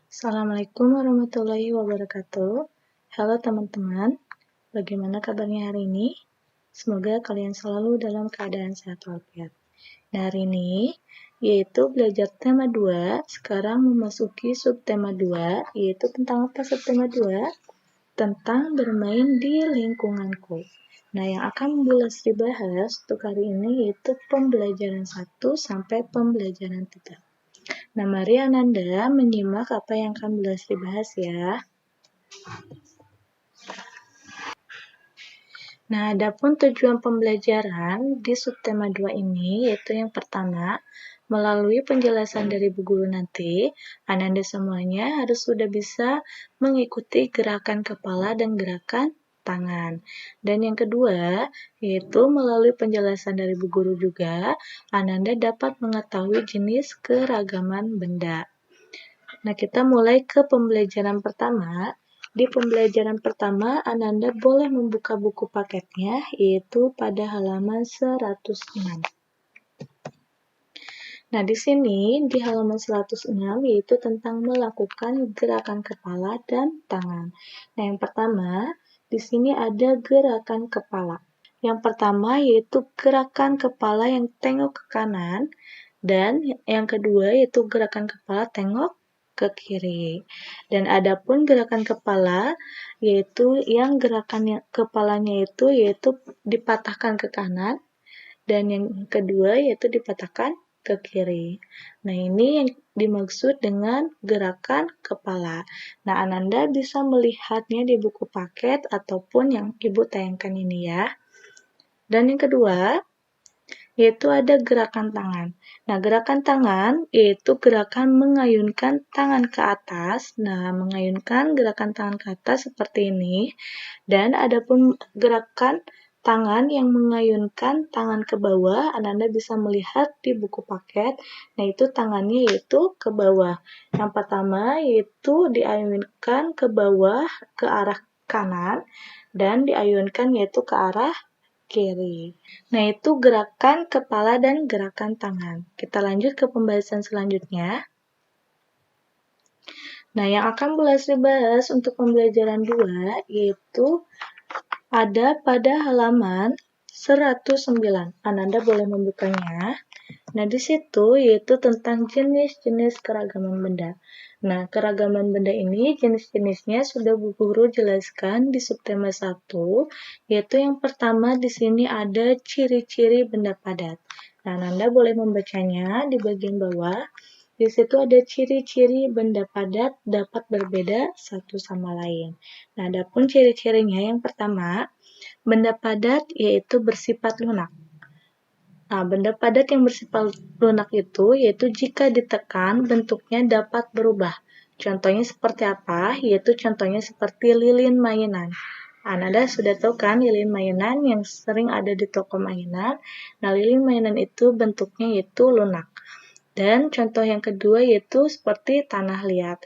Assalamualaikum warahmatullahi wabarakatuh. Halo teman-teman, bagaimana kabarnya hari ini? Semoga kalian selalu dalam keadaan sehat walafiat. Nah, hari ini yaitu belajar tema 2, sekarang memasuki subtema 2, yaitu tentang apa subtema 2? Tentang bermain di lingkunganku. Nah, yang akan dibahas untuk hari ini yaitu pembelajaran 1 sampai pembelajaran 3. Nah, mari Ananda menyimak apa yang akan dibahas ya. Nah, adapun tujuan pembelajaran di subtema 2 ini, yaitu yang pertama, melalui penjelasan dari Bu Guru nanti, Ananda semuanya harus sudah bisa mengikuti gerakan kepala dan gerakan tangan. Dan yang kedua, yaitu melalui penjelasan dari Bu Guru juga, Ananda dapat mengetahui jenis keragaman benda. Nah, kita mulai ke pembelajaran pertama. Di pembelajaran pertama, Ananda boleh membuka buku paketnya, yaitu pada halaman 106. Nah, di sini, di halaman 106, yaitu tentang melakukan gerakan kepala dan tangan. Nah, yang pertama, di sini ada gerakan kepala. Yang pertama, yaitu gerakan kepala yang tengok ke kanan, dan yang kedua, yaitu gerakan kepala tengok ke kiri. Dan adapun gerakan kepala yaitu yang gerakan kepalanya yaitu dipatahkan ke kanan dan yang kedua yaitu dipatahkan ke kiri. Nah, ini yang dimaksud dengan gerakan kepala. Nah, Ananda bisa melihatnya di buku paket ataupun yang Ibu tayangkan ini ya. Dan yang kedua, yaitu ada gerakan tangan. Nah, gerakan tangan yaitu gerakan mengayunkan tangan ke atas. Nah, mengayunkan gerakan tangan ke atas seperti ini. Dan adapun gerakan tangan yang mengayunkan tangan ke bawah, Anda bisa melihat di buku paket. Nah, itu tangannya yaitu ke bawah. Yang pertama yaitu diayunkan ke bawah ke arah kanan dan diayunkan yaitu ke arah kiri. Nah, itu gerakan kepala dan gerakan tangan. Kita lanjut ke pembahasan selanjutnya. Nah, yang akan dibahas untuk pembelajaran 2 yaitu ada pada halaman 109. Ananda boleh membukanya. Nah, di situ yaitu tentang jenis-jenis keragaman benda. Nah, keragaman benda ini jenis-jenisnya sudah Bu Guru jelaskan di subtema 1, yaitu yang pertama di sini ada ciri-ciri benda padat. Nah, Anda boleh membacanya di bagian bawah. Di situ ada ciri-ciri benda padat dapat berbeda satu sama lain. Nah, adapun ciri-cirinya yang pertama, benda padat yaitu bersifat lunak. Nah, benda padat yang bersifat lunak itu yaitu jika ditekan bentuknya dapat berubah. Contohnya seperti apa? Yaitu contohnya seperti lilin mainan. Anda sudah tahu kan lilin mainan yang sering ada di toko mainan. Nah, lilin mainan itu bentuknya yaitu lunak. Dan contoh yang kedua yaitu seperti tanah liat.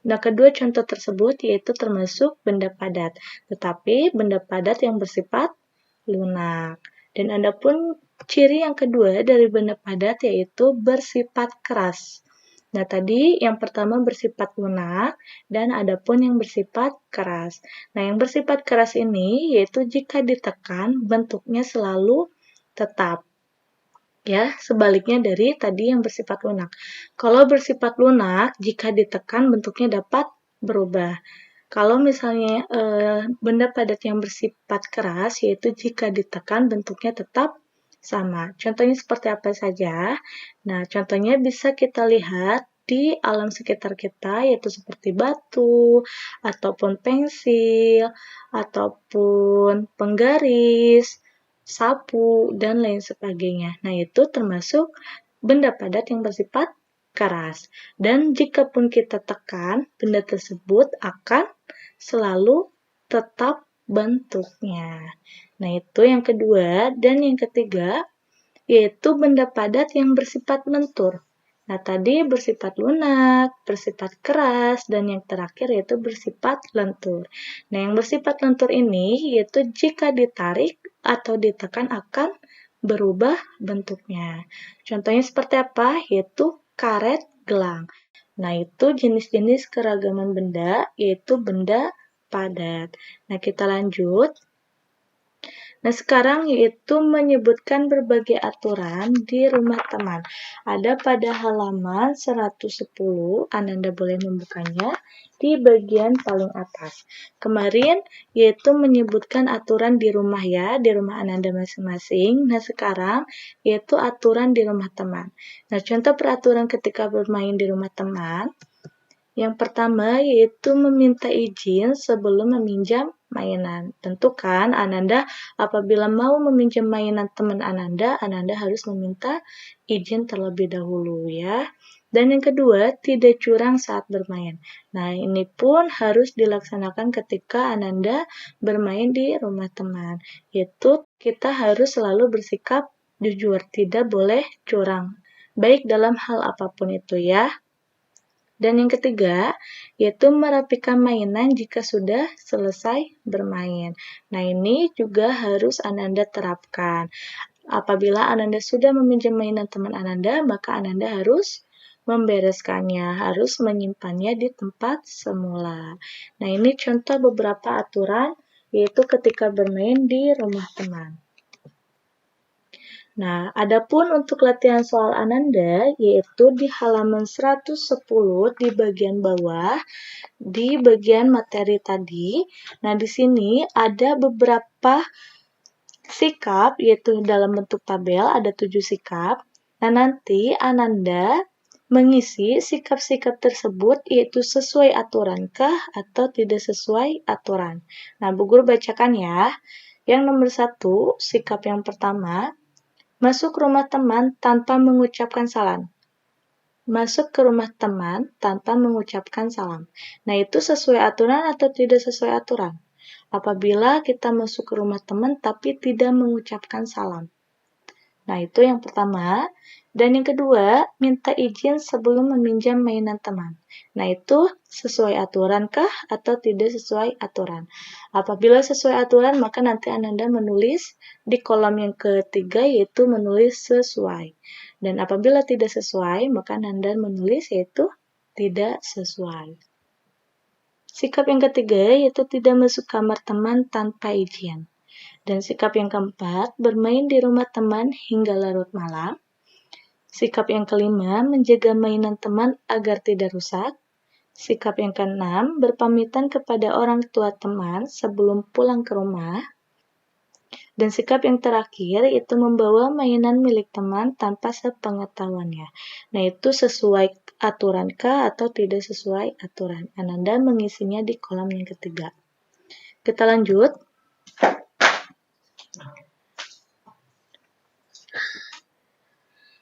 Nah, kedua contoh tersebut yaitu termasuk benda padat, tetapi benda padat yang bersifat lunak. Dan adapun ciri yang kedua dari benda padat yaitu bersifat keras. Nah, tadi yang pertama bersifat lunak dan adapun yang bersifat keras. Nah, yang bersifat keras ini yaitu jika ditekan bentuknya selalu tetap. Ya, sebaliknya dari tadi yang bersifat lunak. Kalau bersifat lunak, jika ditekan bentuknya dapat berubah. Kalau misalnya benda padat yang bersifat keras, yaitu jika ditekan bentuknya tetap sama. Contohnya seperti apa saja? Nah, contohnya bisa kita lihat di alam sekitar kita, yaitu seperti batu, ataupun pensil, ataupun penggaris, sapu, dan lain sebagainya. Nah, itu termasuk benda padat yang bersifat keras. Dan jika pun kita tekan, benda tersebut akan selalu tetap bentuknya. Nah, itu yang kedua. Dan yang ketiga, yaitu benda padat yang bersifat lentur. Nah, tadi bersifat lunak, bersifat keras, dan yang terakhir yaitu bersifat lentur. Nah, yang bersifat lentur ini yaitu jika ditarik atau ditekan akan berubah bentuknya. Contohnya seperti apa? Yaitu karet gelang. Nah, itu jenis-jenis keragaman benda, yaitu benda padat. Nah, kita lanjut. Nah, sekarang yaitu menyebutkan berbagai aturan di rumah teman. Ada pada halaman 110, Ananda boleh membukanya di bagian paling atas. Kemarin yaitu menyebutkan aturan di rumah ya, di rumah Ananda masing-masing. Nah, sekarang yaitu aturan di rumah teman. Nah, contoh peraturan ketika bermain di rumah teman. Yang pertama yaitu meminta izin sebelum meminjam mainan. Tentu kan Ananda apabila mau meminjam mainan teman Ananda harus meminta izin terlebih dahulu ya. Dan yang kedua, tidak curang saat bermain. Nah, ini pun harus dilaksanakan ketika Ananda bermain di rumah teman. Yaitu kita harus selalu bersikap jujur, tidak boleh curang. Baik dalam hal apapun itu ya. Dan yang ketiga, yaitu merapikan mainan jika sudah selesai bermain. Nah, ini juga harus Ananda terapkan. Apabila Ananda sudah meminjam mainan teman Ananda, maka Ananda harus membereskannya, harus menyimpannya di tempat semula. Nah, ini contoh beberapa aturan, yaitu ketika bermain di rumah teman. Nah, adapun untuk latihan soal Ananda, yaitu di halaman 110 di bagian bawah, di bagian materi tadi. Nah, di sini ada beberapa sikap, yaitu dalam bentuk tabel, ada 7 sikap. Nah, nanti Ananda mengisi sikap-sikap tersebut, yaitu sesuai aturankah atau tidak sesuai aturan. Nah, Bu Guru bacakan ya. Yang nomor 1, sikap yang pertama, masuk rumah teman tanpa mengucapkan salam. Masuk ke rumah teman tanpa mengucapkan salam. Nah, itu sesuai aturan atau tidak sesuai aturan? Apabila kita masuk ke rumah teman tapi tidak mengucapkan salam. Nah, itu yang pertama. Dan yang kedua, minta izin sebelum meminjam mainan teman. Nah, itu sesuai aturan kah atau tidak sesuai aturan? Apabila sesuai aturan, maka nanti Ananda menulis di kolom yang ketiga, yaitu menulis sesuai. Dan apabila tidak sesuai, maka Ananda menulis yaitu tidak sesuai. Sikap yang ketiga, yaitu tidak masuk kamar teman tanpa izin. Dan sikap yang keempat, bermain di rumah teman hingga larut malam. Sikap yang kelima, menjaga mainan teman agar tidak rusak. Sikap yang keenam, berpamitan kepada orang tua teman sebelum pulang ke rumah. Dan sikap yang terakhir, itu membawa mainan milik teman tanpa sepengetahuannya. Nah, itu sesuai aturankah atau tidak sesuai aturan? Ananda mengisinya di kolom yang ketiga. Kita lanjut.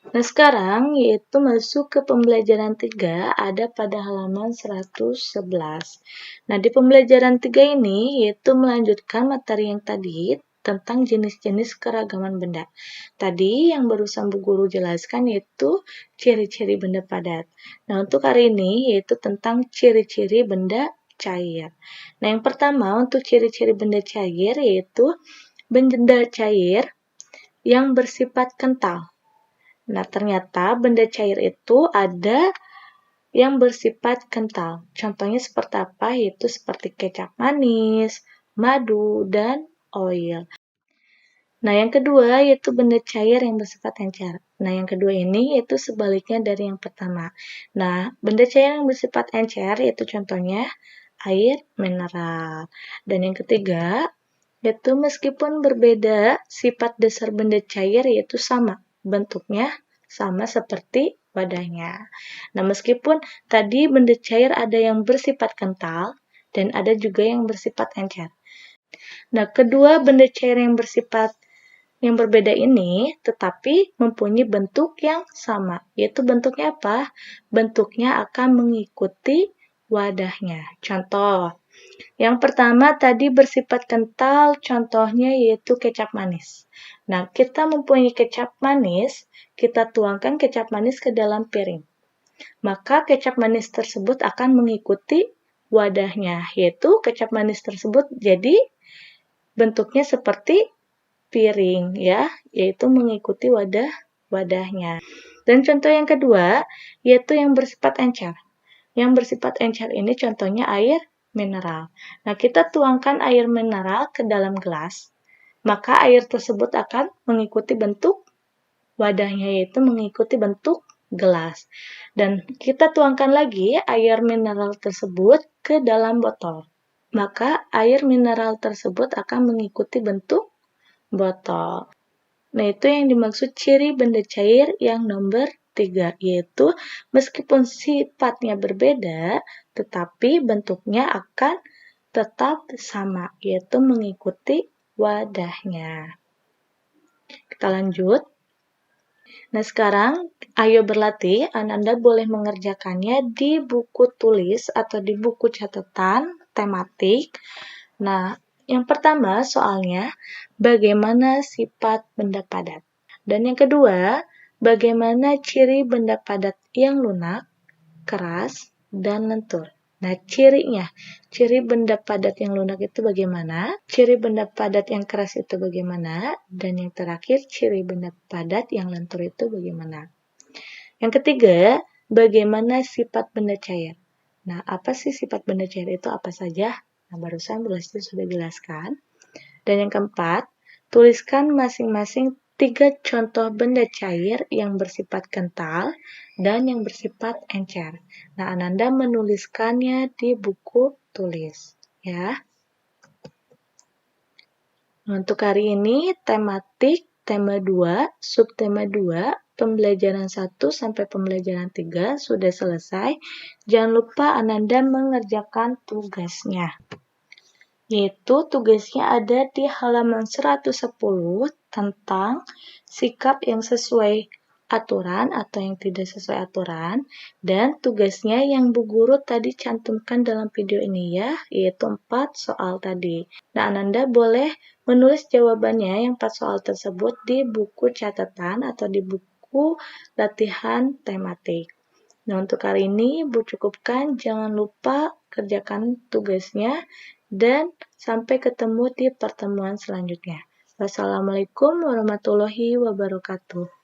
Nah, sekarang yaitu masuk ke pembelajaran 3 ada pada halaman 111. Nah, di pembelajaran 3 ini yaitu melanjutkan materi yang tadi tentang jenis-jenis keragaman benda. Tadi yang barusan Bu Guru jelaskan yaitu ciri-ciri benda padat. Nah, untuk hari ini yaitu tentang ciri-ciri benda cair. Nah, yang pertama untuk ciri-ciri benda cair yaitu benda cair yang bersifat kental. Nah, ternyata benda cair itu ada yang bersifat kental. Contohnya seperti apa? Yaitu seperti kecap manis, madu, dan oil. Nah, yang kedua yaitu benda cair yang bersifat encer. Nah, yang kedua ini yaitu sebaliknya dari yang pertama. Nah, benda cair yang bersifat encer yaitu contohnya air mineral. Dan yang ketiga yaitu meskipun berbeda, sifat dasar benda cair yaitu sama. Bentuknya sama seperti wadahnya. Nah, meskipun tadi benda cair ada yang bersifat kental dan ada juga yang bersifat encer. Nah, kedua benda cair yang berbeda ini tetapi mempunyai bentuk yang sama. Yaitu bentuknya apa? Bentuknya akan mengikuti wadahnya. Contoh, yang pertama tadi bersifat kental, contohnya yaitu kecap manis. Nah, kita mempunyai kecap manis, kita tuangkan kecap manis ke dalam piring. Maka kecap manis tersebut akan mengikuti wadahnya, yaitu kecap manis tersebut jadi bentuknya seperti piring ya, yaitu mengikuti wadahnya. Dan contoh yang kedua, yaitu yang bersifat encer. Yang bersifat encer ini contohnya air mineral. Nah, kita tuangkan air mineral ke dalam gelas, maka air tersebut akan mengikuti bentuk wadahnya, yaitu mengikuti bentuk gelas. Dan kita tuangkan lagi air mineral tersebut ke dalam botol, maka air mineral tersebut akan mengikuti bentuk botol. Nah, itu yang dimaksud ciri benda cair yang nomor 3, yaitu meskipun sifatnya berbeda, tetapi bentuknya akan tetap sama, yaitu mengikuti wadahnya. Kita lanjut. Nah, sekarang ayo berlatih. Ananda boleh mengerjakannya di buku tulis atau di buku catatan tematik. Nah, yang pertama soalnya, bagaimana sifat benda padat? Dan yang kedua, bagaimana ciri benda padat yang lunak, keras, dan lentur? Nah, ciri benda padat yang lunak itu bagaimana? Ciri benda padat yang keras itu bagaimana? Dan yang terakhir, ciri benda padat yang lentur itu bagaimana? Yang ketiga, bagaimana sifat benda cair? Nah, apa sih sifat benda cair itu apa saja? Nah, barusan Bu Lesti sudah jelaskan. Dan yang keempat, tuliskan masing-masing 3 contoh benda cair yang bersifat kental dan yang bersifat encer. Nah, Ananda menuliskannya di buku tulis, ya. Untuk hari ini, tematik, tema 2, subtema 2, pembelajaran 1 sampai pembelajaran 3 sudah selesai. Jangan lupa Ananda mengerjakan tugasnya. Yaitu tugasnya ada di halaman 110 tentang sikap yang sesuai aturan atau yang tidak sesuai aturan, dan tugasnya yang Bu Guru tadi cantumkan dalam video ini ya, yaitu 4 soal tadi. Nah, Ananda boleh menulis jawabannya yang 4 soal tersebut di buku catatan atau di buku latihan tematik. Nah, untuk hari ini Bu cukupkan, jangan lupa kerjakan tugasnya, dan sampai ketemu di pertemuan selanjutnya. Wassalamualaikum warahmatullahi wabarakatuh.